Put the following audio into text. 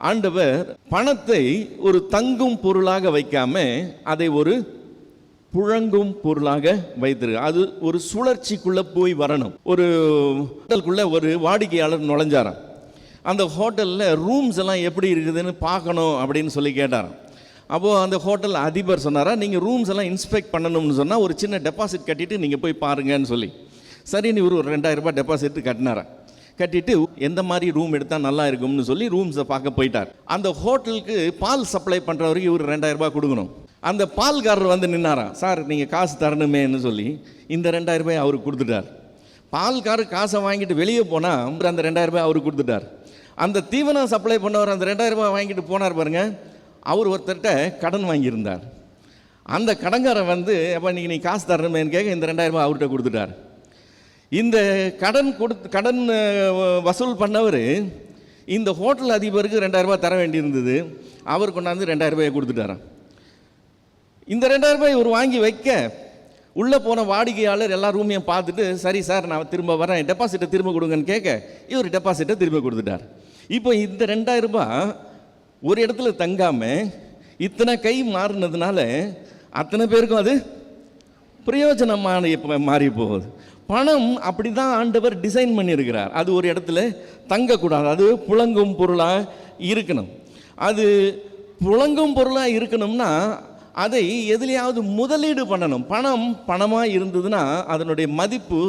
ஆண்டவர் பணத்தை ஒரு தங்கும் பொருளாக வைக்காம அதை ஒரு புழங்கும் பொருளாக வைத்திருக்கு. அது ஒரு சுழற்சிக்குள்ள போய் வரணும். ஒரு ஹோட்டலுக்குள்ள ஒரு வாடிக்கையாளர் நுழைஞ்சாராம். அந்த ஹோட்டலில் ரூம்ஸ் எல்லாம் எப்படி இருக்குதுன்னு பார்க்கணும் அப்படின்னு சொல்லி கேட்டாராம். அப்போது அந்த ஹோட்டல் அதிபர் சொன்னாரா, நீங்கள் ரூம்ஸ் எல்லாம் இன்ஸ்பெக்ட் பண்ணணும்னு சொன்னால் ஒரு சின்ன டெபாசிட் கட்டிட்டு நீங்கள் போய் பாருங்கன்னு சொல்லி, சரின்னு இவர் ஒரு 2000 ரூபாய் டெபாசிட் கட்டினாரா. கட்டிட்டு எந்த மாதிரி ரூம் எடுத்தால் நல்லா இருக்கும்னு சொல்லி ரூம்ஸை பார்க்க போயிட்டார். அந்த ஹோட்டலுக்கு பால் சப்ளை பண்ணுறவருக்கு இவர் 2000 ரூபாய் கொடுக்கணும். அந்த பால்காரர் வந்து நின்னாராம். சார் நீங்கள் காசு தரணுமேன்னு சொல்லி இந்த 2000 ரூபாய் அவருக்கு கொடுத்துட்டார். பால்காரர் காசை வாங்கிட்டு வெளியே போனால் அந்த 2000 ரூபாய் அவருக்கு கொடுத்துட்டார். அந்த தீவனம் சப்ளை பண்ணவர் அந்த 2000 ரூபாய் வாங்கிட்டு போனார் பாருங்க, அவர் ஒருத்தர்கிட்ட கடன் வாங்கியிருந்தார். அந்த கடன்காரன் வந்து அப்போ நீ காசு தரணுமேன்னு கேட்க இந்த 2000 ரூபாய் அவர்கிட்ட கொடுத்துட்டார். இந்த கடன் வசூல் பண்ணவர் இந்த ஹோட்டல் அதிபருக்கு 2000 ரூபாய் தர வேண்டியிருந்தது. அவர் கொண்டாந்து 2000 ரூபாயை கொடுத்துட்டாராம். இந்த 2000 ரூபாய் இவர் வாங்கி வைக்க உள்ளே போன வாடிக்கையாளர் எல்லா ரூமையும் பார்த்துட்டு, சரி சார் நான் திரும்ப வரேன், டெபாசிட்டை திரும்ப கொடுங்கன்னு கேட்க இவர் டெபாசிட்டை திரும்ப கொடுத்துட்டார். இப்போ இந்த 2000 ரூபாய் ஒரு இடத்துல தங்காமல் இத்தனை கை மாறினதுனால அத்தனை பேருக்கும் அது பிரயோஜனமான இப்போ மாறி போகுது. பணம் அப்படி தான் ஆண்டவர் டிசைன் பண்ணியிருக்கிறார். அது ஒரு இடத்துல தங்கக்கூடாது, அது புழங்கும் பொருளாக இருக்கணும். அது புழங்கும் பொருளாக இருக்கணும்னா அதை எதுலையாவது முதலீடு பண்ணணும். பணமாக இருந்ததுன்னா அதனுடைய மதிப்பு